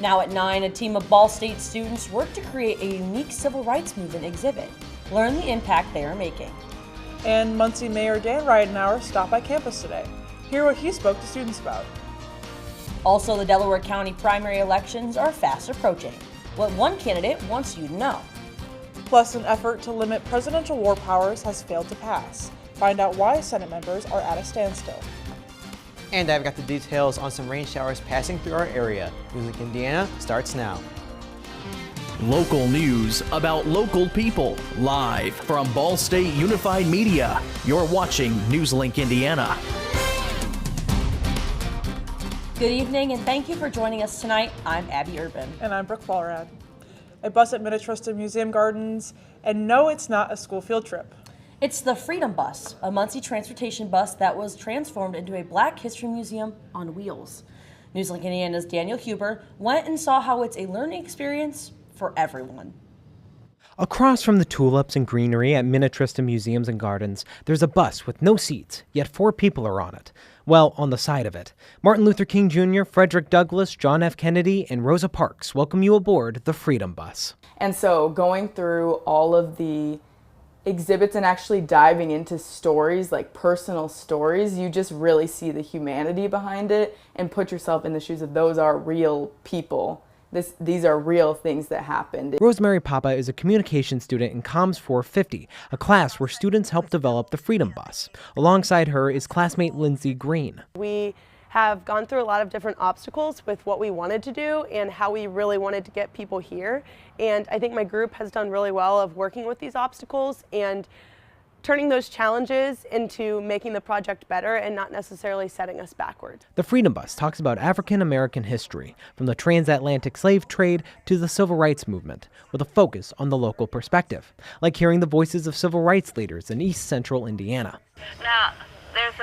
Now at 9, a team of Ball State students worked to create a unique civil rights movement exhibit. Learn the impact they are making. And Muncie Mayor Dan Ridenhour stopped by campus today. Hear what he spoke to students about. Also, the Delaware County primary elections are fast approaching. What one candidate wants you to know. Plus, an effort to limit presidential war powers has failed to pass. Find out why Senate members are at a standstill. And I've got the details on some rain showers passing through our area. NewsLink Indiana starts now. Local news about local people, live from Ball State Unified Media. You're watching NewsLink Indiana. Good evening and thank you for joining us tonight. I'm Abby Urban. And I'm Brooke Fallrad. A bus at Minnetrista Museum Gardens, and no, it's not a school field trip. It's the Freedom Bus, a Muncie transportation bus that was transformed into a Black History Museum on wheels. NewsLink Indiana's Daniel Huber went and saw how it's a learning experience for everyone. Across from the tulips and greenery at Minnetrista Museums and Gardens, there's a bus with no seats, yet 4 people are on it. Well, on the side of it. Martin Luther King Jr., Frederick Douglass, John F. Kennedy, and Rosa Parks welcome you aboard the Freedom Bus. And so going through all of the exhibits and actually diving into stories, like personal stories, you just really see the humanity behind it and put yourself in the shoes of those are real people. These are real things that happened. Rosemary Papa is a communication student in Comms 450, a class where students help develop the Freedom Bus. Alongside her is classmate Lindsay Green. We have gone through a lot of different obstacles with what we wanted to do and how we really wanted to get people here. And I think my group has done really well of working with these obstacles and turning those challenges into making the project better and not necessarily setting us backward. The Freedom Bus talks about African American history, from the transatlantic slave trade to the civil rights movement, with a focus on the local perspective, like hearing the voices of civil rights leaders in East Central Indiana. Now, there's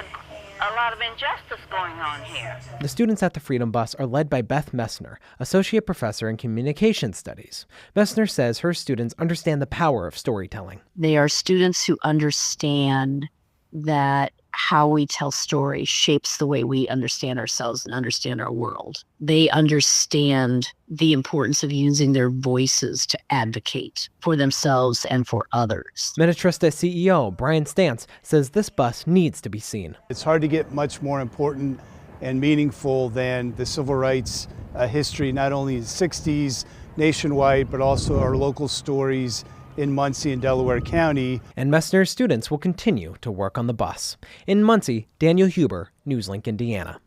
a lot of injustice going on here. The students at the Freedom Bus are led by Beth Messner, Associate Professor in Communication Studies. Messner says her students understand the power of storytelling. They are students who understand that how we tell stories shapes the way we understand ourselves and understand our world. They understand the importance of using their voices to advocate for themselves and for others. Minnetrista CEO Brian Stantz says this bus needs to be seen. It's hard to get much more important and meaningful than the civil rights history, not only in the 60s nationwide, but also our local stories in Muncie and Delaware County. And Messner's students will continue to work on the bus. In Muncie, Daniel Huber, NewsLink Indiana.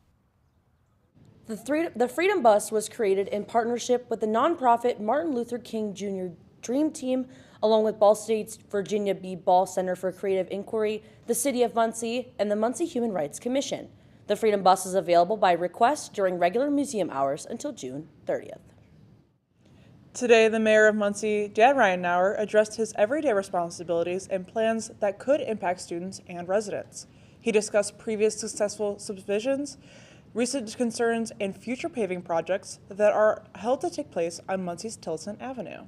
The Freedom Bus was created in partnership with the nonprofit Martin Luther King Jr. Dream Team, along with Ball State's Virginia B. Ball Center for Creative Inquiry, the City of Muncie, and the Muncie Human Rights Commission. The Freedom Bus is available by request during regular museum hours until June 30th. Today, the mayor of Muncie, Dan Ridenhour, addressed his everyday responsibilities and plans that could impact students and residents. He discussed previous successful subdivisions, recent concerns, and future paving projects that are held to take place on Muncie's Tilson Avenue.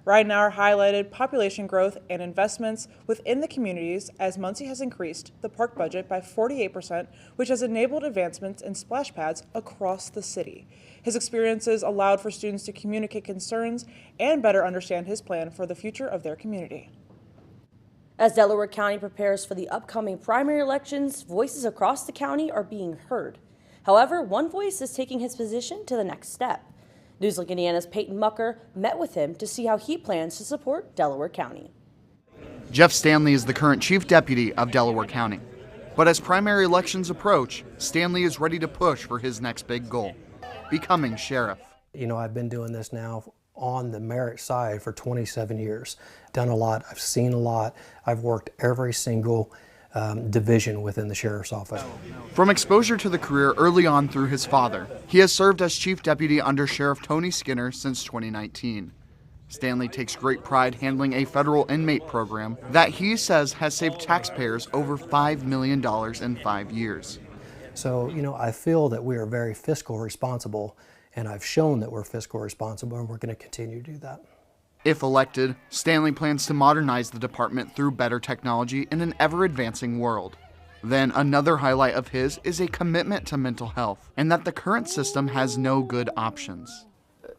Ridenhour highlighted population growth and investments within the communities as Muncie has increased the park budget by 48%, which has enabled advancements in splash pads across the city. His experiences allowed for students to communicate concerns and better understand his plan for the future of their community. As Delaware County prepares for the upcoming primary elections, voices across the county are being heard. However, one voice is taking his position to the next step. NewsLink Indiana's Peyton Mucker met with him to see how he plans to support Delaware County. Jeff Stanley is the current Chief Deputy of Delaware County. But as primary elections approach, Stanley is ready to push for his next big goal, becoming sheriff. You know, I've been doing this now on the merit side for 27 years. Done a lot, I've seen a lot, I've worked every single division within the sheriff's office. From exposure to the career early on through his father, he has served as chief deputy under Sheriff Tony Skinner since 2019. Stanley takes great pride handling a federal inmate program that he says has saved taxpayers over $5 million in 5 years. So, you know, I feel that we are very fiscal responsible, and I've shown that we're fiscal responsible, and we're going to continue to do that. If elected, Stanley plans to modernize the department through better technology in an ever-advancing world. Then another highlight of his is a commitment to mental health, and that the current system has no good options.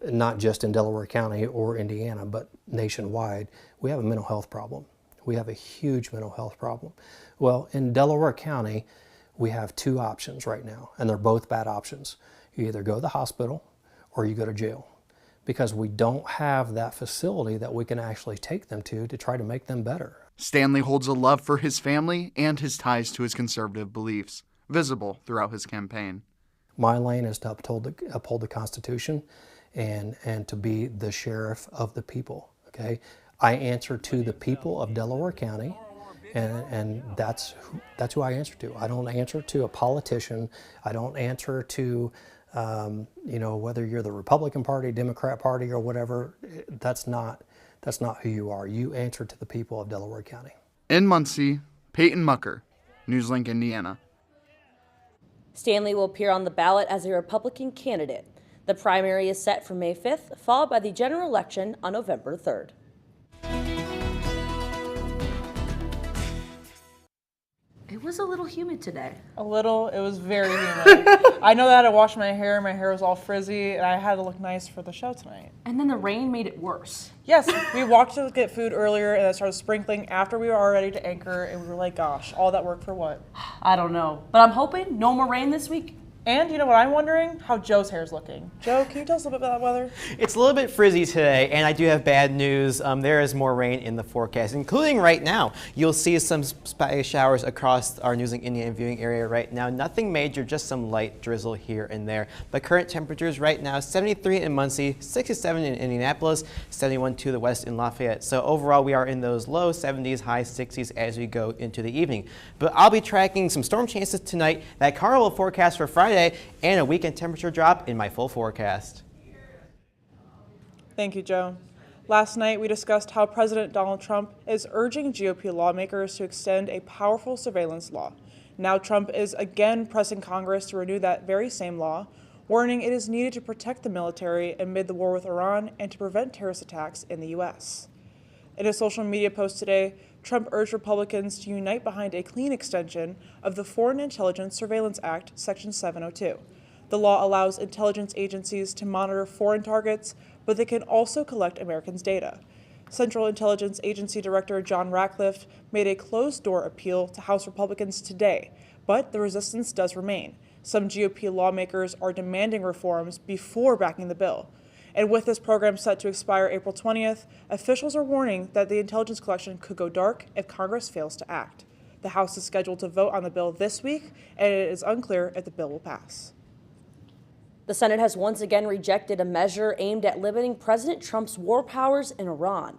not just in Delaware County or Indiana, but nationwide, we have a mental health problem. We have a huge mental health problem. Well, in Delaware County, we have two options right now, and they're both bad options. You either go to the hospital or you go to jail, because we don't have that facility that we can actually take them to try to make them better. Stanley holds a love for his family and his ties to his conservative beliefs, visible throughout his campaign. My lane is to uphold the Constitution and to be the sheriff of the people, okay? I answer to the people of Delaware County, and that's who I answer to. I don't answer to a politician. I don't answer to, whether you're the Republican Party, Democrat Party, or whatever. That's not who you are. You answer to the people of Delaware County. In Muncie, Peyton Mucker, NewsLink, Indiana. Stanley will appear on the ballot as a Republican candidate. The primary is set for May 5th, followed by the general election on November 3rd. It was a little humid today. A little. It was very humid. I know that I had to wash my hair. My hair was all frizzy, and I had to look nice for the show tonight. And then the rain made it worse. Yes, we walked to get food earlier, and it started sprinkling after we were all ready to anchor, and we were like, gosh, all that work for what? I don't know, but I'm hoping no more rain this week. And you know what I'm wondering? How Joe's hair is looking. Joe, can you tell us a little bit about that weather? It's a little bit frizzy today, and I do have bad news. There is more rain in the forecast, including right now. You'll see some spotty showers across our NewsLink Indiana viewing area right now. Nothing major, just some light drizzle here and there. But current temperatures right now, 73 in Muncie, 67 in Indianapolis, 71 to the west in Lafayette. So overall, we are in those low 70s, high 60s as we go into the evening. But I'll be tracking some storm chances tonight, that Carl will forecast for Friday, and a weekend temperature drop in my full forecast. Thank you, Joe. Last night, we discussed how President Donald Trump is urging GOP lawmakers to extend a powerful surveillance law. Now Trump is again pressing Congress to renew that very same law, warning it is needed to protect the military amid the war with Iran and to prevent terrorist attacks in the U.S. In a social media post today, Trump urged Republicans to unite behind a clean extension of the Foreign Intelligence Surveillance Act, Section 702. The law allows intelligence agencies to monitor foreign targets, but they can also collect Americans' data. Central Intelligence Agency Director John Ratcliffe made a closed-door appeal to House Republicans today, but the resistance does remain. Some GOP lawmakers are demanding reforms before backing the bill. And with this program set to expire April 20th, officials are warning that the intelligence collection could go dark if Congress fails to act. The House is scheduled to vote on the bill this week, and it is unclear if the bill will pass. The Senate has once again rejected a measure aimed at limiting President Trump's war powers in Iran.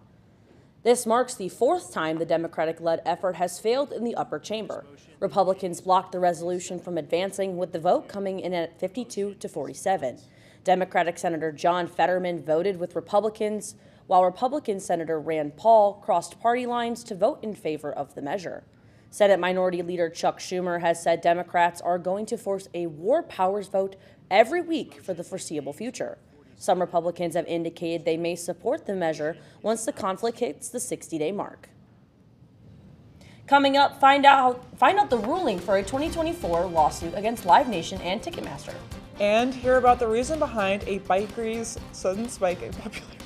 This marks the fourth time the Democratic-led effort has failed in the upper chamber. Republicans blocked the resolution from advancing, with the vote coming in at 52 to 47. Democratic Senator John Fetterman voted with Republicans, while Republican Senator Rand Paul crossed party lines to vote in favor of the measure. Senate Minority Leader Chuck Schumer has said Democrats are going to force a war powers vote every week for the foreseeable future. Some Republicans have indicated they may support the measure once the conflict hits the 60-day mark. Coming up, find out the ruling for a 2024 lawsuit against Live Nation and Ticketmaster. And hear about the reason behind a bakery's sudden spike in popularity.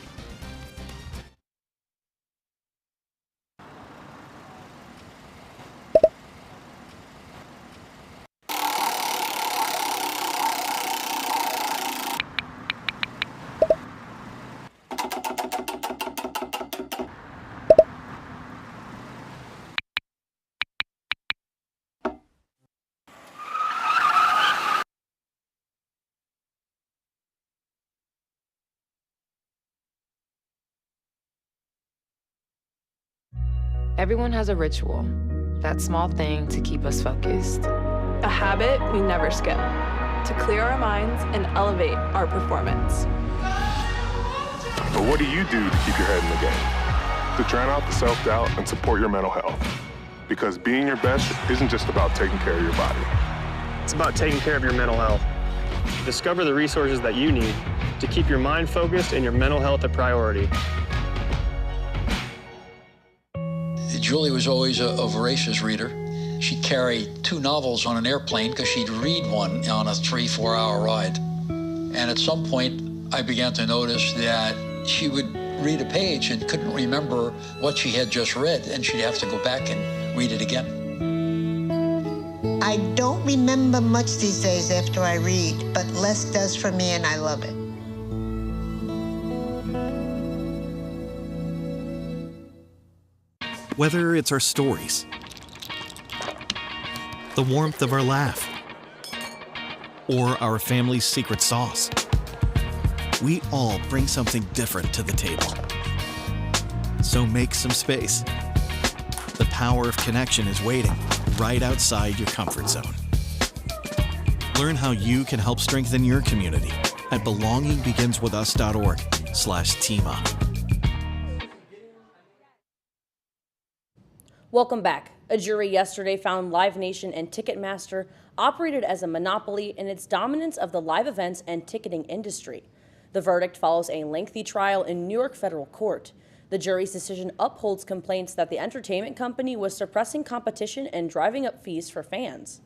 Everyone has a ritual, that small thing to keep us focused. A habit we never skip, to clear our minds and elevate our performance. But what do you do to keep your head in the game? To drown out the self-doubt and support your mental health. Because being your best isn't just about taking care of your body. It's about taking care of your mental health. Discover the resources that you need to keep your mind focused and your mental health a priority. Julie was always a voracious reader. She'd carry 2 novels on an airplane because she'd read one on a 3-4 hour ride. And at some point, I began to notice that she would read a page and couldn't remember what she had just read, and she'd have to go back and read it again. I don't remember much these days after I read, but less does for me, and I love it. Whether it's our stories, the warmth of our laugh, or our family's secret sauce, we all bring something different to the table. So make some space. The power of connection is waiting right outside your comfort zone. Learn how you can help strengthen your community at belongingbeginswithus.org/teamup. Welcome back. A jury yesterday found Live Nation and Ticketmaster operated as a monopoly in its dominance of the live events and ticketing industry. The verdict follows a lengthy trial in New York federal court. The jury's decision upholds complaints that the entertainment company was suppressing competition and driving up fees for fans.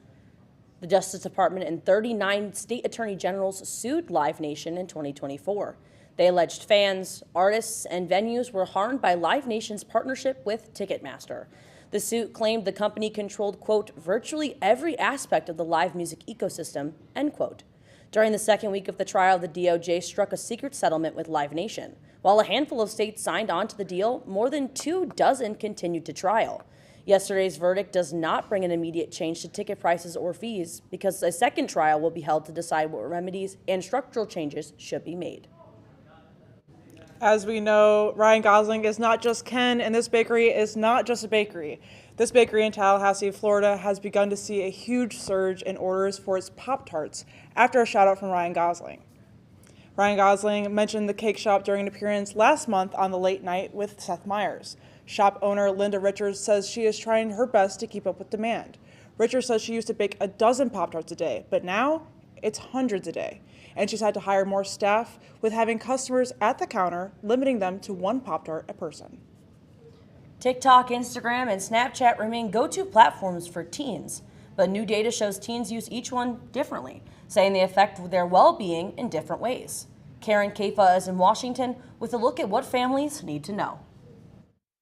The Justice Department and 39 state attorney generals sued Live Nation in 2024. They alleged fans, artists, and venues were harmed by Live Nation's partnership with Ticketmaster. The suit claimed the company controlled, quote, virtually every aspect of the live music ecosystem, end quote. During the second week of the trial, the DOJ struck a secret settlement with Live Nation. While a handful of states signed on to the deal, more than 24 continued to trial. Yesterday's verdict does not bring an immediate change to ticket prices or fees because a second trial will be held to decide what remedies and structural changes should be made. As we know, Ryan Gosling is not just Ken, and this bakery is not just a bakery. This bakery in Tallahassee, Florida, has begun to see a huge surge in orders for its Pop-Tarts after a shout-out from Ryan Gosling. Ryan Gosling mentioned the cake shop during an appearance last month on The Late Night with Seth Meyers. Shop owner Linda Richards says she is trying her best to keep up with demand. Richards says she used to bake a dozen Pop-Tarts a day, but now it's hundreds a day. And she's had to hire more staff, with having customers at the counter limiting them to one Pop-Tart a person. TikTok, Instagram, and Snapchat remain go-to platforms for teens, but new data shows teens use each one differently, saying they affect their well-being in different ways. Karen Kaifa is in Washington with a look at what families need to know.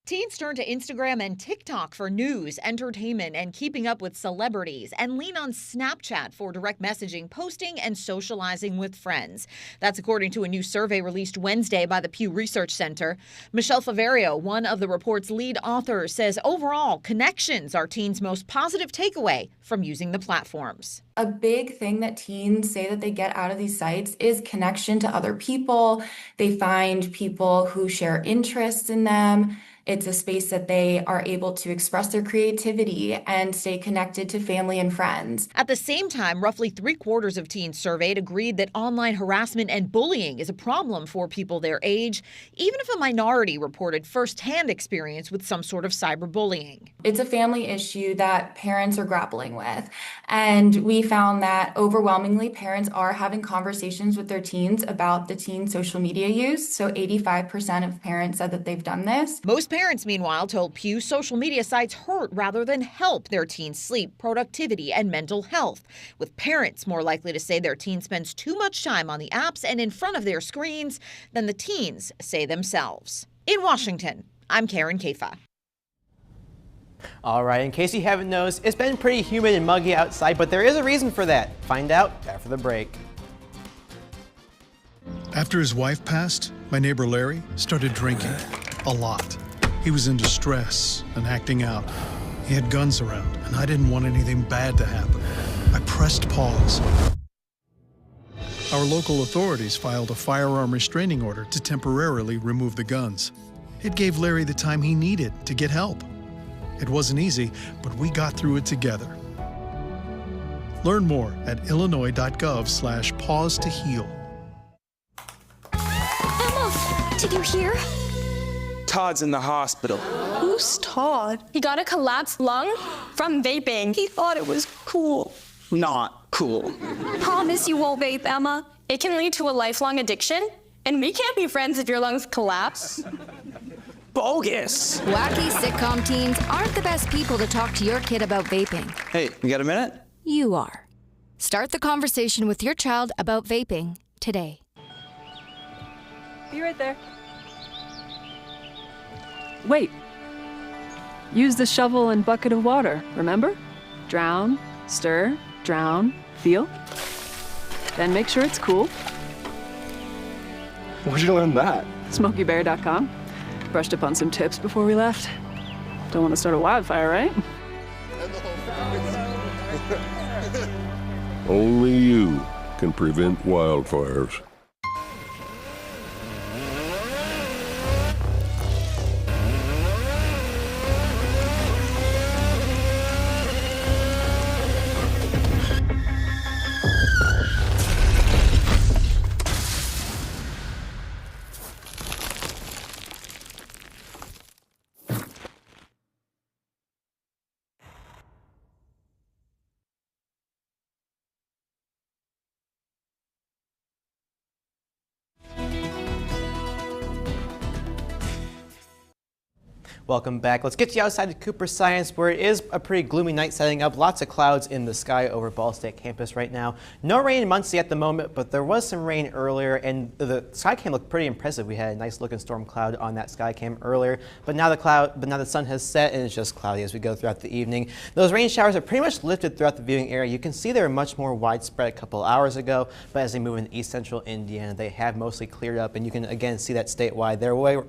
Teens turn to Instagram and TikTok for news, entertainment, and keeping up with celebrities, and lean on Snapchat for direct messaging, posting, and socializing with friends. That's according to a new survey released Wednesday by the Pew Research Center. Michelle Faverio, one of the report's lead authors, says overall, connections are teens' most positive takeaway from using the platforms. A big thing that teens say that they get out of these sites is connection to other people. They find people who share interests in them. It's a space that they are able to express their creativity and stay connected to family and friends. At the same time, roughly 3/4 of teens surveyed agreed that online harassment and bullying is a problem for people their age, even if a minority reported firsthand experience with some sort of cyberbullying. It's a family issue that parents are grappling with. And we found that overwhelmingly parents are having conversations with their teens about the teen social media use. So 85% of parents said that they've done this. Most parents, meanwhile, told Pew social media sites hurt rather than help their teens' sleep, productivity, and mental health, with parents more likely to say their teen spends too much time on the apps and in front of their screens than the teens say themselves. In Washington, I'm Karen Kaifa. All right, in case you haven't noticed, it's been pretty humid and muggy outside, but there is a reason for that. Find out after the break. After his wife passed, my neighbor Larry started drinking a lot. He was in distress and acting out. He had guns around, and I didn't want anything bad to happen. I pressed pause. Our local authorities filed a firearm restraining order to temporarily remove the guns. It gave Larry the time he needed to get help. It wasn't easy, but we got through it together. Learn more at illinois.gov/pause to heal. Emma, did you hear? Todd's in the hospital. Who's Todd? He got a collapsed lung from vaping. He thought it was cool. Not cool. Promise you won't vape, Emma. It can lead to a lifelong addiction, and we can't be friends if your lungs collapse. Bogus. Wacky sitcom teens aren't the best people to talk to your kid about vaping. Hey, you got a minute? You are. Start the conversation with your child about vaping today. Be right there. Wait. Use the shovel and bucket of water, remember? Drown, stir, drown, feel. Then make sure it's cool. Where'd you learn that? SmokeyBear.com. Brushed up on some tips before we left. Don't want to start a wildfire, right? Only you can prevent wildfires. Welcome back. Let's get you outside to Cooper Science, where it is a pretty gloomy night setting up. Lots of clouds in the sky over Ball State campus right now. No rain in Muncie at the moment, but there was some rain earlier, and the sky cam looked pretty impressive. We had a nice looking storm cloud on that sky cam earlier, but now the sun has set and it's just cloudy as we go throughout the evening. Those rain showers are pretty much lifted throughout the viewing area. You can see they were much more widespread a couple hours ago, but as they move in east central Indiana, they have mostly cleared up, and you can again see that statewide.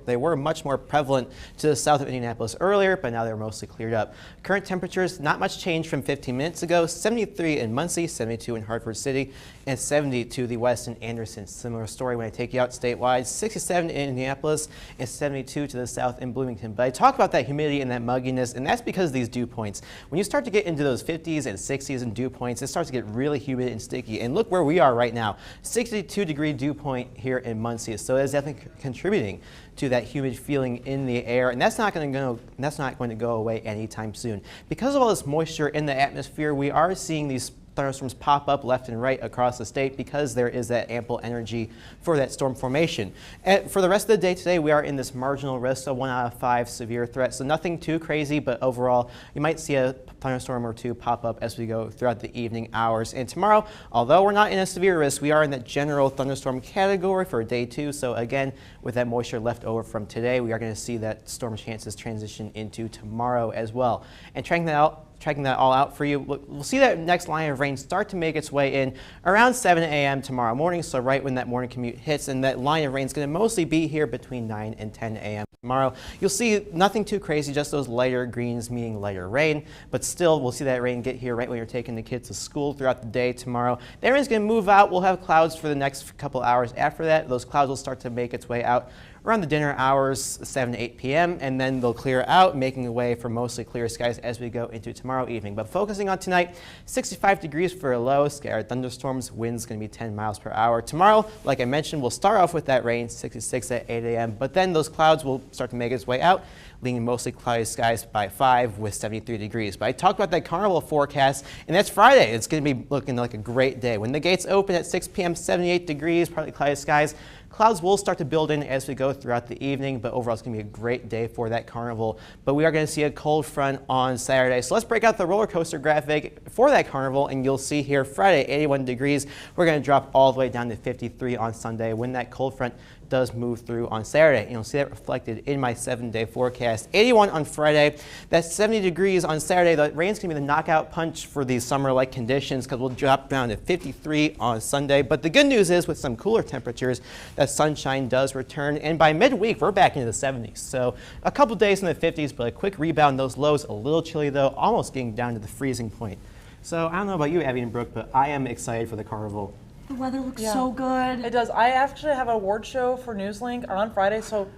They were much more prevalent to the south of Indianapolis earlier, but now they're mostly cleared up. Current temperatures, not much change from 15 minutes ago. 73 in Muncie, 72 in Hartford City, and 70 to the west in Anderson. Similar story when I take you out statewide. 67 in Indianapolis and 72 to the south in Bloomington. But I talk about that humidity and that mugginess, and that's because of these dew points. When you start to get into those 50s and 60s and dew points, it starts to get really humid and sticky. And look where we are right now, 62-degree dew point here in Muncie. So it's definitely contributing to that humid feeling in the air, and that's not going to go away anytime soon. Because of all this moisture in the atmosphere, we are seeing these thunderstorms pop up left and right across the state because there is that ample energy for that storm formation. And for the rest of the day today, we are in this marginal risk, so 1 out of 5 severe threat. So nothing too crazy, but overall, you might see a thunderstorm or two pop up as we go throughout the evening hours. And tomorrow, although we're not in a severe risk, we are in that general thunderstorm category for day 2. So again, with that moisture left over from today, we are going to see that storm chances transition into tomorrow as well. And tracking that all out for you, we'll see that next line of rain start to make its way in around 7 a.m. tomorrow morning, so right when that morning commute hits, and that line of rain is going to mostly be here between 9 and 10 a.m. tomorrow. You'll see nothing too crazy, just those lighter greens meaning lighter rain, but still we'll see that rain get here right when you're taking the kids to school throughout the day tomorrow. The rain's going to move out. We'll have clouds for the next couple hours after that. Those clouds will start to make its way out around the dinner hours, 7 to 8 p.m., and then they'll clear out, making a way for mostly clear skies as we go into tomorrow evening. But focusing on tonight, 65 degrees for a low, scattered thunderstorms, winds going to be 10 miles per hour. Tomorrow, like I mentioned, we'll start off with that rain, 66 at 8 a.m., but then those clouds will start to make its way out, leaving mostly cloudy skies by 5 with 73 degrees. But I talked about that carnival forecast, and that's Friday. It's going to be looking like a great day. When the gates open at 6 p.m., 78 degrees, partly cloudy skies. Clouds will start to build in as we go throughout the evening, but overall it's going to be a great day for that carnival. But we are going to see a cold front on Saturday. So let's break out the roller coaster graphic for that carnival, and you'll see here Friday, 81 degrees. We're going to drop all the way down to 53 on Sunday when that cold front does move through on Saturday. You'll see that reflected in my 7-day forecast. 81 on Friday, that's 70 degrees on Saturday. The rain's going to be the knockout punch for these summer-like conditions because we'll drop down to 53 on Sunday. But the good news is with some cooler temperatures, that sunshine does return, and by midweek we're back into the 70s. So a couple days in the 50s, but a quick rebound. Those lows a little chilly though, almost getting down to the freezing point. So I don't know about you, Abby and Brooke, but I am excited for the carnival. The weather looks so good. It does. I actually have an award show for NewsLink on Friday, so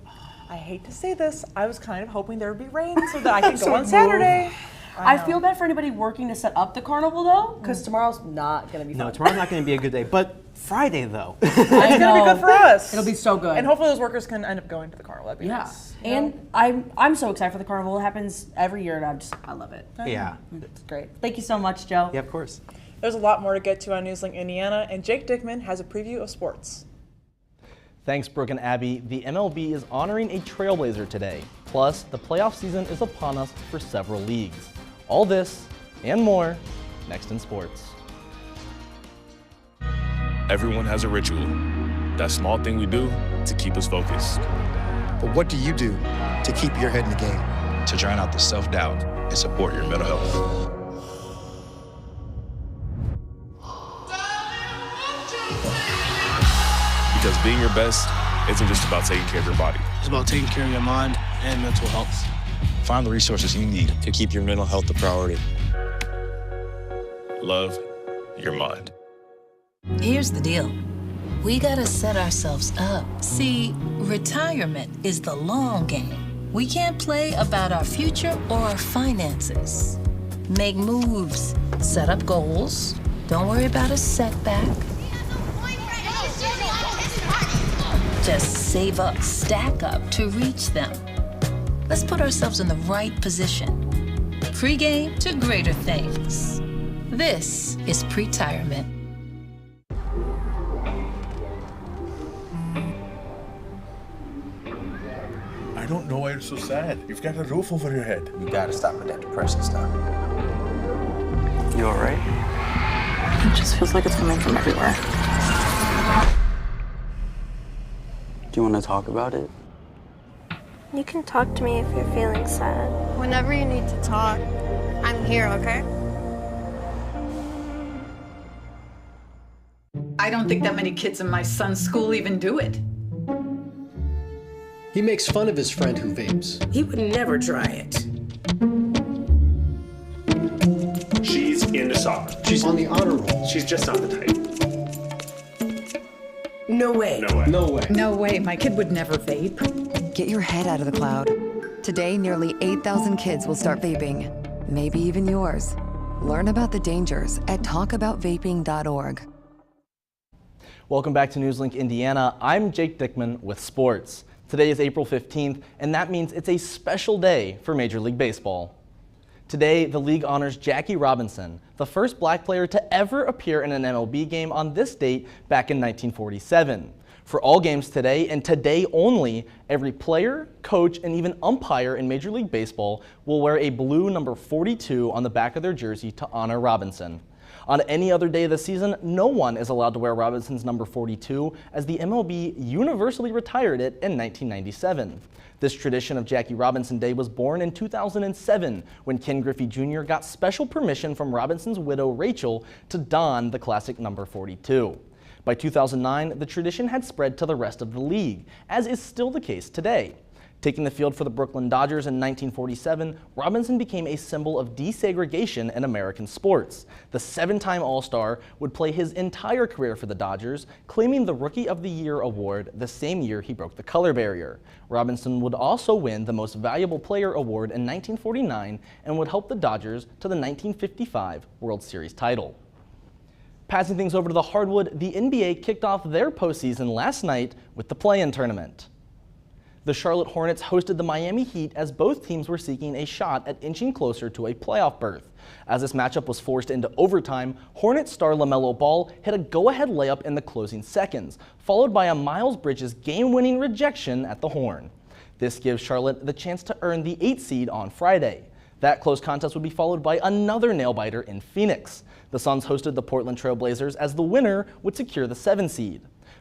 I hate to say this, I was kind of hoping there would be rain so that I can go on Saturday. I feel bad for anybody working to set up the carnival though, because tomorrow's not going to be fun. No, tomorrow's not going to be a good day, but Friday though. It's going to be good for us. It'll be so good. And hopefully those workers can end up going to the carnival. That'd be nice. And I'm so excited for the carnival. It happens every year, and I love it. Yeah. It's great. Thank you so much, Joe. Yeah, of course. There's a lot more to get to on NewsLink Indiana, and Jake Dickman has a preview of sports. Thanks, Brooke and Abby. The MLB is honoring a trailblazer today. Plus, the playoff season is upon us for several leagues. All this and more next in sports. Everyone has a ritual. that small thing we do to keep us focused. But what do you do to keep your head in the game? To drown out the self-doubt and support your mental health. Because being your best isn't just about taking care of your body. It's about taking care of your mind and mental health. Find the resources you need to keep your mental health a priority. Love your mind. Here's the deal. We gotta set ourselves up. See, retirement is the long game. We can't play about our future or our finances. Make moves, set up goals. Don't worry about a setback. Just save up, stack up to reach them. Let's put ourselves in the right position. Pre-game to greater things. This is pre-tirement. I don't know why you're so sad. You've got a roof over your head. You gotta stop with that depression stuff. You all right? It just feels like it's coming from everywhere. Do you want to talk about it? You can talk to me if you're feeling sad. Whenever you need to talk, I'm here, okay? I don't think that many kids in my son's school even do it. He makes fun of his friend who vapes. He would never try it. She's into soccer. She's on the honor roll. She's just not the type. No way. No way. No way. No way, my kid would never vape. Get your head out of the cloud. Today, nearly 8,000 kids will start vaping. Maybe even yours. Learn about the dangers at talkaboutvaping.org. Welcome back to NewsLink Indiana. I'm Jake Dickman with sports. Today is April 15th, and that means it's a special day for Major League Baseball. Today, the league honors Jackie Robinson, the first black player to ever appear in an MLB game on this date back in 1947. For all games today, and today only, every player, coach, and even umpire in Major League Baseball will wear a blue number 42 on the back of their jersey to honor Robinson. On any other day of the season, no one is allowed to wear Robinson's number 42, as the MLB universally retired it in 1997. This tradition of Jackie Robinson Day was born in 2007, when Ken Griffey Jr. got special permission from Robinson's widow, Rachel, to don the classic number 42. By 2009, the tradition had spread to the rest of the league, as is still the case today. Taking the field for the Brooklyn Dodgers in 1947, Robinson became a symbol of desegregation in American sports. The seven-time All-Star would play his entire career for the Dodgers, claiming the Rookie of the Year award the same year he broke the color barrier. Robinson would also win the Most Valuable Player award in 1949 and would help the Dodgers to the 1955 World Series title. Passing things over to the hardwood, the NBA kicked off their postseason last night with the play-in tournament. The Charlotte Hornets hosted the Miami Heat as both teams were seeking a shot at inching closer to a playoff berth. As this matchup was forced into overtime, Hornets star LaMelo Ball hit a go-ahead layup in the closing seconds, followed by a Miles Bridges game-winning rejection at the horn. This gives Charlotte the chance to earn the 8th seed on Friday. That close contest would be followed by another nail-biter in Phoenix. The Suns hosted the Portland Trail Blazers as the winner would secure the 7th seed.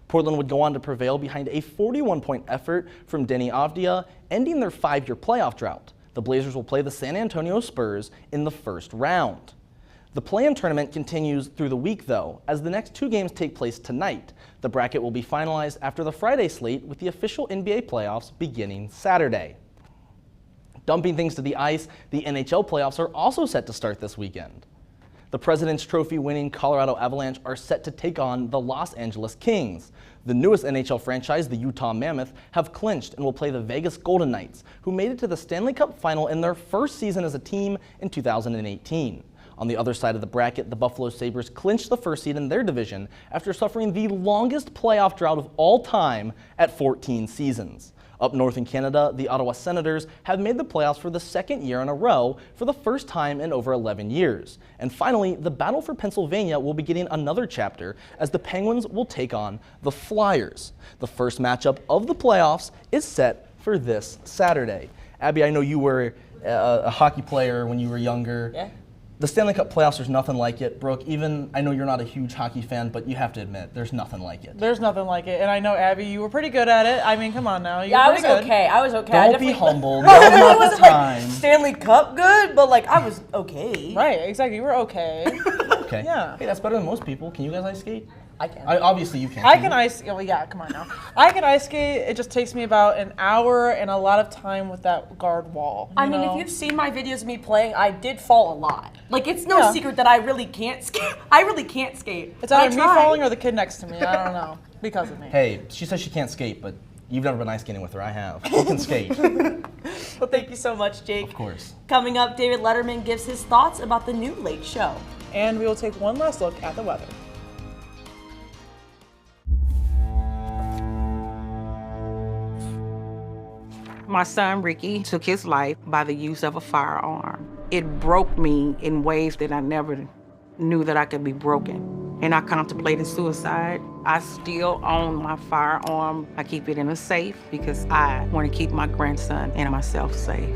Portland would go on to prevail behind a 41-point effort from Denny Avdia, ending their 5-year playoff drought. The Blazers will play the San Antonio Spurs in the first round. The play-in tournament continues through the week, though, as the next 2 games take place tonight. The bracket will be finalized after the Friday slate, with the official NBA playoffs beginning Saturday. Dumping things to the ice, the NHL playoffs are also set to start this weekend. The President's Trophy winning Colorado Avalanche are set to take on the Los Angeles Kings. The newest NHL franchise, the Utah Mammoth, have clinched and will play the Vegas Golden Knights, who made it to the Stanley Cup final in their first season as a team in 2018. On the other side of the bracket, the Buffalo Sabres clinched the first seed in their division after suffering the longest playoff drought of all time at 14 seasons. Up north in Canada, the Ottawa Senators have made the playoffs for the 2nd year in a row for the first time in over 11 years. And finally, the battle for Pennsylvania will be getting another chapter as the Penguins will take on the Flyers. The first matchup of the playoffs is set for this Saturday. Abby, I know you were a hockey player when you were younger. Yeah. The Stanley Cup playoffs, there's nothing like it. Brooke, even, I know you're not a huge hockey fan, but you have to admit, there's nothing like it. There's nothing like it. And I know, Abby, you were pretty good at it. I mean, come on now. Yeah, I was okay. I was okay. Don't be humble. Now's not the time. Stanley Cup good, but like I was okay. Right, exactly. You were okay. Okay. Yeah. Hey, that's better than most people. Can you guys ice skate? I can. Obviously you can. I can ice. Oh yeah, come on now. I can ice skate. It just takes me about an hour and a lot of time with that guard wall. I mean, if you've seen my videos of me playing, I did fall a lot. Like it's no secret that I really can't skate. I really can't skate. It's either me falling or the kid next to me. I don't know. Because of me. Hey, she says she can't skate, but you've never been ice skating with her. I have. You can skate. Well, thank you so much, Jake. Of course. Coming up, David Letterman gives his thoughts about the new Late Show. And we will take one last look at the weather. My son, Ricky, took his life by the use of a firearm. It broke me in ways that I never knew that I could be broken. And I contemplated suicide. I still own my firearm. I keep it in a safe because I want to keep my grandson and myself safe.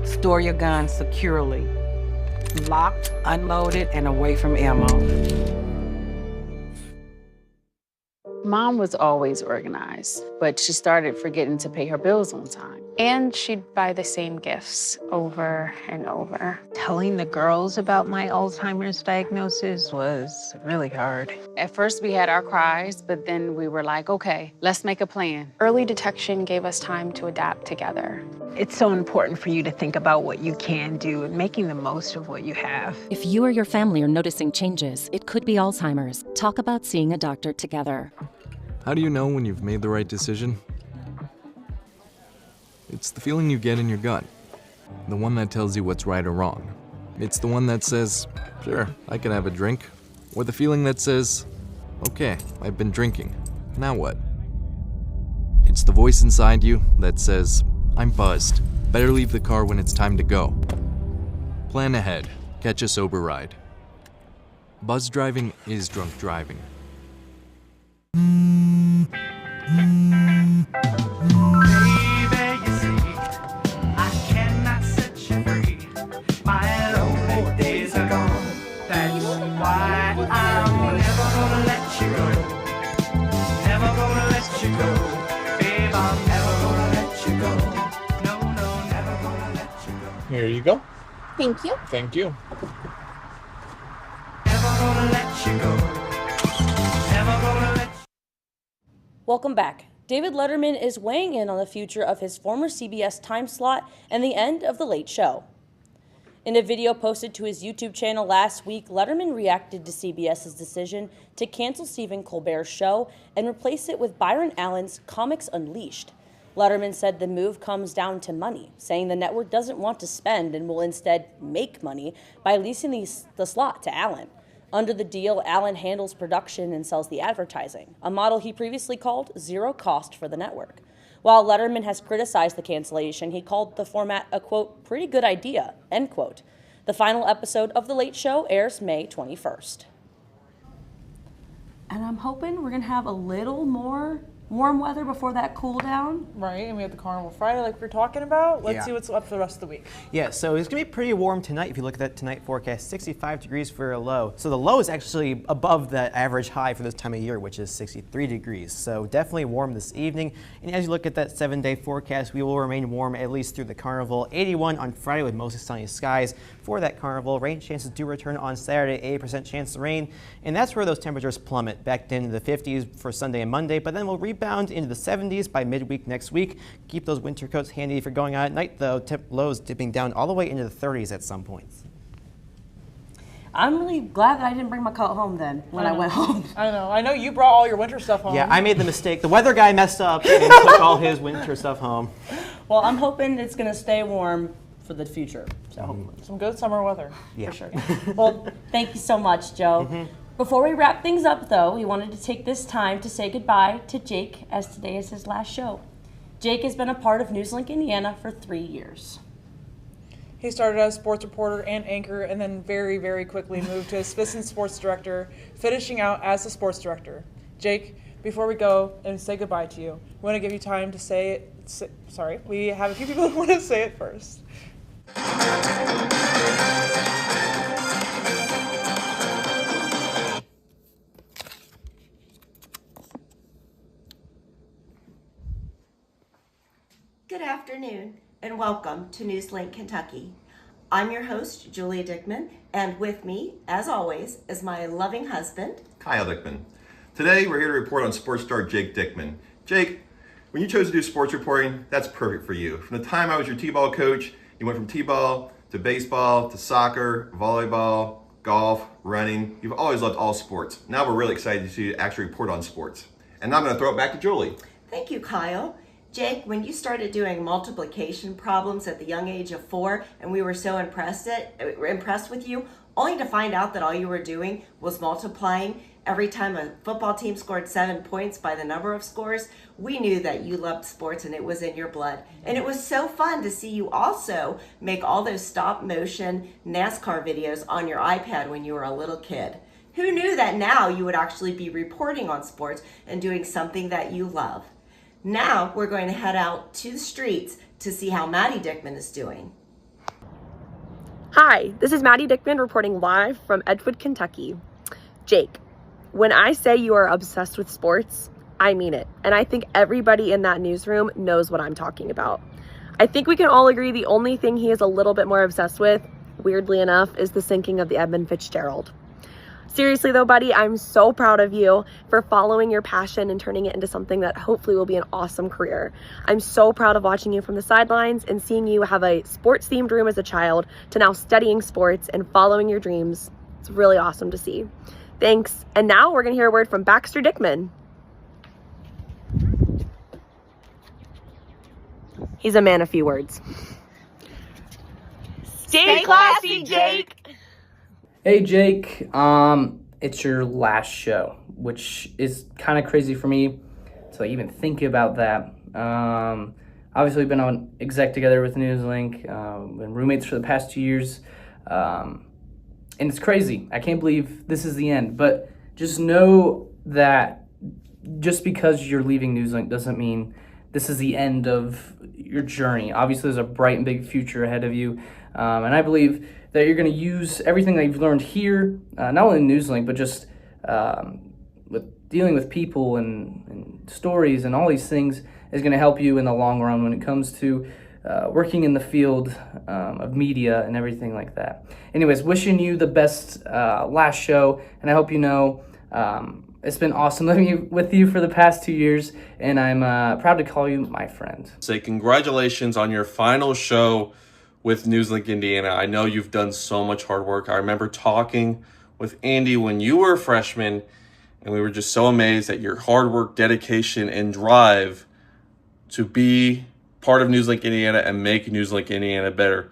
Store your gun securely, locked, unloaded, and away from ammo. Mom was always organized, but she started forgetting to pay her bills on time. And she'd buy the same gifts over and over. Telling the girls about my Alzheimer's diagnosis was really hard. At first we had our cries, but then we were like, okay, let's make a plan. Early detection gave us time to adapt together. It's so important for you to think about what you can do and making the most of what you have. If you or your family are noticing changes, it could be Alzheimer's. Talk about seeing a doctor together. How do you know when you've made the right decision? It's the feeling you get in your gut. The one that tells you what's right or wrong. It's the one that says, sure, I can have a drink. Or the feeling that says, okay, I've been drinking. Now what? It's the voice inside you that says, I'm buzzed. Better leave the car when it's time to go. Plan ahead. Catch a sober ride. Buzz driving is drunk driving. Here you go. Thank you. Thank you. Welcome back. David Letterman is weighing in on the future of his former CBS time slot and the end of The Late Show. In a video posted to his YouTube channel last week, Letterman reacted to CBS's decision to cancel Stephen Colbert's show and replace it with Byron Allen's Comics Unleashed. Letterman said the move comes down to money, saying the network doesn't want to spend and will instead make money by leasing the slot to Allen. Under the deal, Allen handles production and sells the advertising, a model he previously called zero cost for the network. While Letterman has criticized the cancellation, he called the format a, quote, pretty good idea, end quote. The final episode of The Late Show airs May 21st. And I'm hoping we're going to have a little more warm weather before that cool down. Right, and we have the Carnival Friday like we were talking about. Let's see what's up for the rest of the week. Yeah, so it's going to be pretty warm tonight if you look at that tonight forecast, 65 degrees for a low. So the low is actually above the average high for this time of year, which is 63 degrees. So definitely warm this evening. And as you look at that 7-day forecast, we will remain warm at least through the Carnival. 81 on Friday with mostly sunny skies for that Carnival. Rain chances do return on Saturday, 80% chance of rain. And that's where those temperatures plummet back into the 50s for Sunday and Monday, but then we'll rebound into the 70s by midweek next week. Keep those winter coats handy for going out at night, though. Lows dipping down all the way into the 30s at some points. I'm really glad that I didn't bring my coat home then when I went home. I know. I know you brought all your winter stuff home. Yeah, I made the mistake. The weather guy messed up and took all his winter stuff home. Well, I'm hoping it's going to stay warm for the future. So hopefully. Some good summer weather. Yeah. For sure. Well, thank you so much, Joe. Before we wrap things up, though, we wanted to take this time to say goodbye to Jake, as today is his last show. Jake has been a part of NewsLink Indiana for 3 years. He started as sports reporter and anchor and then very, very quickly moved to assistant sports director, finishing out as the sports director. Jake, before we go and say goodbye to you, we want to give you time to say it. We have a few people who want to say it first. and welcome to NewsLink Kentucky. I'm your host, Julia Dickman, and with me, as always, is my loving husband, Kyle Dickman. Today, we're here to report on sports star Jake Dickman. Jake, when you chose to do sports reporting, that's perfect for you. From the time I was your t-ball coach, you went from t-ball to baseball to soccer, volleyball, golf, running. You've always loved all sports. Now we're really excited to see you actually report on sports. And now I'm going to throw it back to Julie. Thank you, Kyle. Jake, when you started doing multiplication problems at the young age of 4, and we were so impressed with you, only to find out that all you were doing was multiplying every time a football team scored 7 points by the number of scores, we knew that you loved sports and it was in your blood. And it was so fun to see you also make all those stop motion NASCAR videos on your iPad when you were a little kid. Who knew that now you would actually be reporting on sports and doing something that you love? Now we're going to head out to the streets to see how Maddie Dickman is doing. Hi, this is Maddie Dickman reporting live from Edgewood, Kentucky. Jake, when I say you are obsessed with sports, I mean it. And I think everybody in that newsroom knows what I'm talking about. I think we can all agree the only thing he is a little bit more obsessed with, weirdly enough, is the sinking of the Edmund Fitzgerald. Seriously though, buddy, I'm so proud of you for following your passion and turning it into something that hopefully will be an awesome career. I'm so proud of watching you from the sidelines and seeing you have a sports-themed room as a child to now studying sports and following your dreams. It's really awesome to see. Thanks. And now we're going to hear a word from Baxter Dickman. He's a man of few words. Stay classy, Jake! Hey Jake, it's your last show, which is kind of crazy for me to even think about that. Obviously we've been on exec together with NewsLink, been roommates for the past 2 years, and it's crazy. I can't believe this is the end, but just know that just because you're leaving NewsLink doesn't mean this is the end of your journey. Obviously there's a bright and big future ahead of you, and I believe that you're going to use everything that you've learned here, not only in NewsLink, but just with dealing with people and stories and all these things is going to help you in the long run when it comes to working in the field of media and everything like that. Anyways, wishing you the best last show, and I hope you know it's been awesome living with you for the past 2 years, and I'm proud to call you my friend. Say congratulations on your final show with NewsLink Indiana. I know you've done so much hard work. I remember talking with Andy when you were a freshman, and we were just so amazed at your hard work, dedication, and drive to be part of NewsLink Indiana and make NewsLink Indiana better.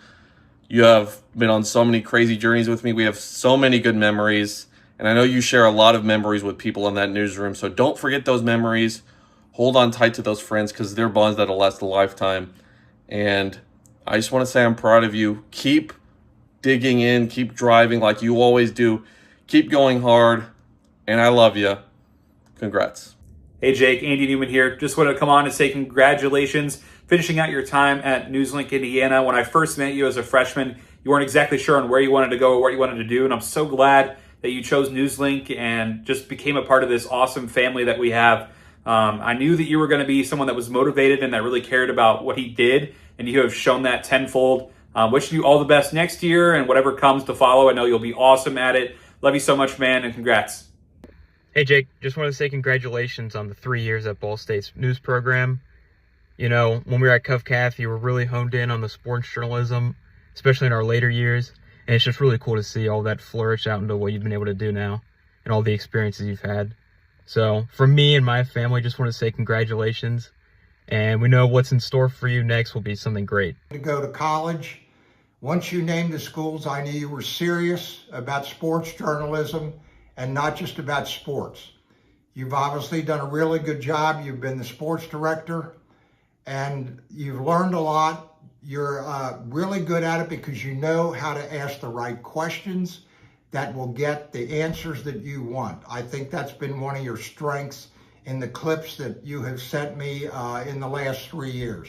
You have been on so many crazy journeys with me. We have so many good memories, and I know you share a lot of memories with people in that newsroom, so don't forget those memories. Hold on tight to those friends because they're bonds that'll last a lifetime. And I just want to say I'm proud of you. Keep digging in, keep driving like you always do. Keep going hard, and I love you. Congrats. Hey Jake, Andy Newman here. Just wanted to come on and say congratulations finishing out your time at NewsLink Indiana. When I first met you as a freshman, you weren't exactly sure on where you wanted to go or what you wanted to do, and I'm so glad that you chose NewsLink and just became a part of this awesome family that we have. I knew that you were going to be someone that was motivated and that really cared about what he did, and you have shown that tenfold. Wishing you all the best next year and whatever comes to follow. I know you'll be awesome at it. Love you so much, man, and congrats. Hey, Jake, just wanted to say congratulations on the 3 years at Ball State's news program. You know, when we were at CovCath, you were really honed in on the sports journalism, especially in our later years, and it's just really cool to see all that flourish out into what you've been able to do now and all the experiences you've had. So, for me and my family, just want to say congratulations. And we know what's in store for you next will be something great. To go to college. Once you named the schools, I knew you were serious about sports journalism and not just about sports. You've obviously done a really good job. You've been the sports director and you've learned a lot. You're really good at it because you know how to ask the right questions that will get the answers that you want. I think that's been one of your strengths in the clips that you have sent me in the last 3 years.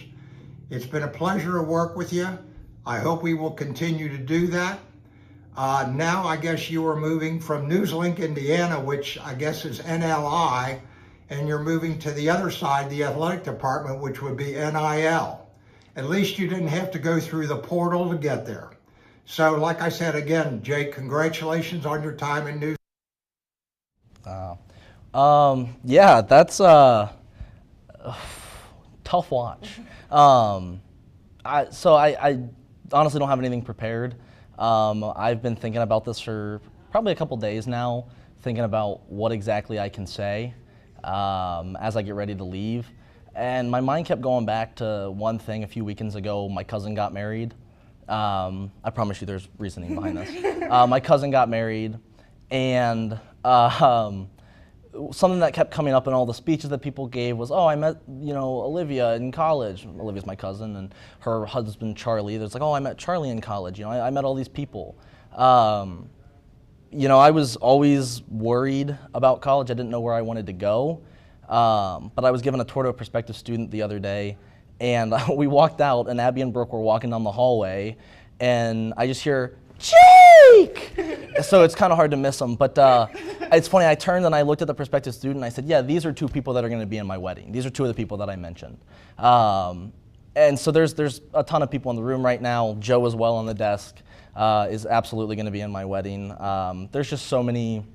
It's been a pleasure to work with you. I hope we will continue to do that. Now I guess you are moving from NewsLink Indiana, which I guess is NLI, and you're moving to the other side, the athletic department, which would be NIL. At least you didn't have to go through the portal to get there. So like I said, again, Jake, congratulations on your time in News. Yeah, that's a tough watch. I honestly don't have anything prepared. I've been thinking about this for probably a couple days now, thinking about what exactly I can say as I get ready to leave. And my mind kept going back to one thing a few weekends ago. My cousin got married. I promise you there's reasoning behind this. My cousin got married, and something that kept coming up in all the speeches that people gave was, oh, I met, Olivia in college. Olivia's my cousin, and her husband, Charlie. There's like, oh, I met Charlie in college. I met all these people. I was always worried about college. I didn't know where I wanted to go. But I was given a tour to a prospective student the other day, and we walked out, and Abby and Brooke were walking down the hallway, and I just hear, Jake! So it's kind of hard to miss them, but it's funny, I turned and I looked at the prospective student and I said, yeah, these are two people that are going to be in my wedding. These are two of the people that I mentioned. And so there's a ton of people in the room right now. Joe as well on the desk is absolutely going to be in my wedding. There's just so many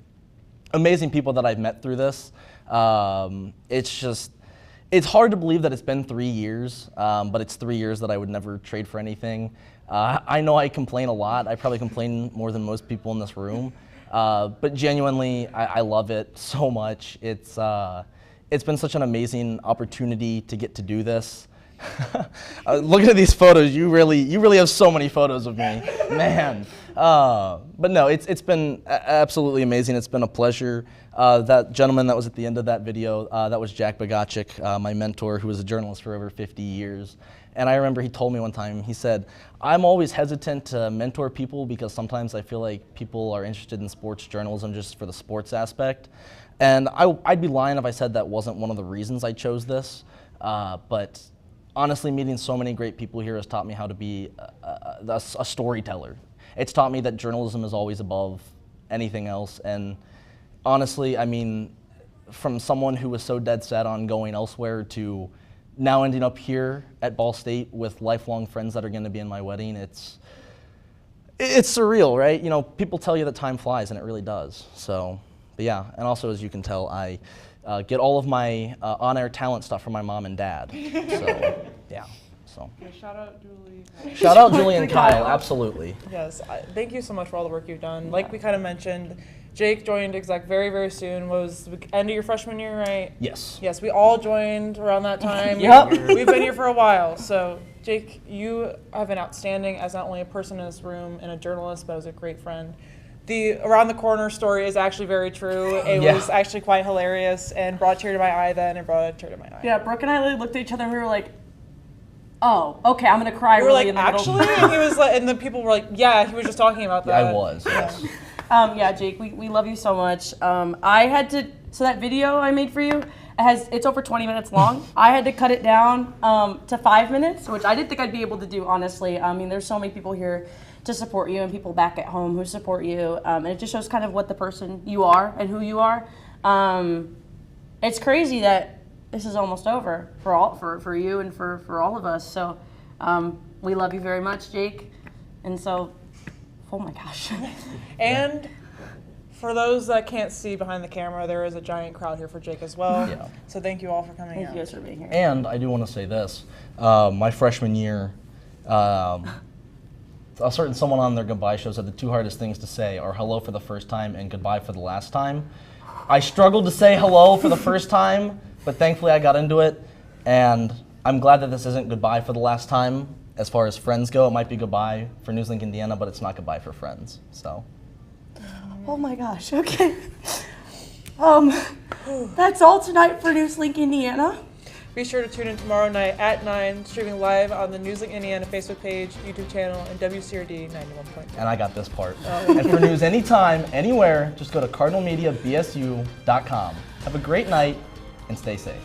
amazing people that I've met through this. It's hard to believe that it's been 3 years, but it's 3 years that I would never trade for anything. I know I complain a lot. I probably complain more than most people in this room, but genuinely, I love it so much. It's been such an amazing opportunity to get to do this. Looking at these photos, you really have so many photos of me, man. But no, it's been absolutely amazing. It's been a pleasure. That gentleman that was at the end of that video, that was Jack Bogacik, my mentor, who was a journalist for over 50 years. And I remember he told me one time, he said, I'm always hesitant to mentor people because sometimes I feel like people are interested in sports journalism just for the sports aspect. And I'd be lying if I said that wasn't one of the reasons I chose this. But honestly, meeting so many great people here has taught me how to be a storyteller. It's taught me that journalism is always above anything else. And honestly, I mean, from someone who was so dead set on going elsewhere to now ending up here at Ball State with lifelong friends that are going to be in my wedding, it's surreal, right? People tell you that time flies, and it really does. So, but yeah, and also as you can tell, I get all of my on-air talent stuff from my mom and dad. So, yeah. So. Yeah, shout out Julie. Shout out Julie and Kyle, absolutely. Yes, thank you so much for all the work you've done. Like we kind of mentioned, Jake joined Exec very, very soon. Was the end of your freshman year, right? Yes. Yes, we all joined around that time. Yep. We've been here for a while. So, Jake, you have been outstanding as not only a person in this room and a journalist, but as a great friend. The Around the Corner story is actually very true. It was actually quite hilarious and brought a tear to my eye then and brought a tear to my eye. Yeah, Brooke and I looked at each other and we were like, oh, okay, I'm gonna cry. We were really like, in the middle. actually? And he was like, and the people were like, yeah, he was just talking about that. I was, yes. Yeah, Jake, we love you so much. So that video I made for you, it's over 20 minutes long. I had to cut it down to 5 minutes, which I didn't think I'd be able to do, honestly. I mean, there's so many people here to support you and people back at home who support you. And it just shows kind of what the person you are and who you are. It's crazy that this is almost over for you and for all of us. So we love you very much, Jake. And so, oh my gosh. And for those that can't see behind the camera, there is a giant crowd here for Jake as well. Yeah. So thank you all for coming out. Thank you guys for being here. And I do want to say this. My freshman year, a certain someone on their goodbye show said the two hardest things to say are hello for the first time and goodbye for the last time. I struggled to say hello for the first time, but thankfully I got into it, and I'm glad that this isn't goodbye for the last time. As far as friends go, it might be goodbye for NewsLink Indiana, but it's not goodbye for friends, so. Oh my gosh, okay. That's all tonight for NewsLink Indiana. Be sure to tune in tomorrow night at 9, streaming live on the NewsLink Indiana Facebook page, YouTube channel, and WCRD 91.3. And I got this part. And for news anytime, anywhere, just go to cardinalmediabsu.com. Have a great night and stay safe.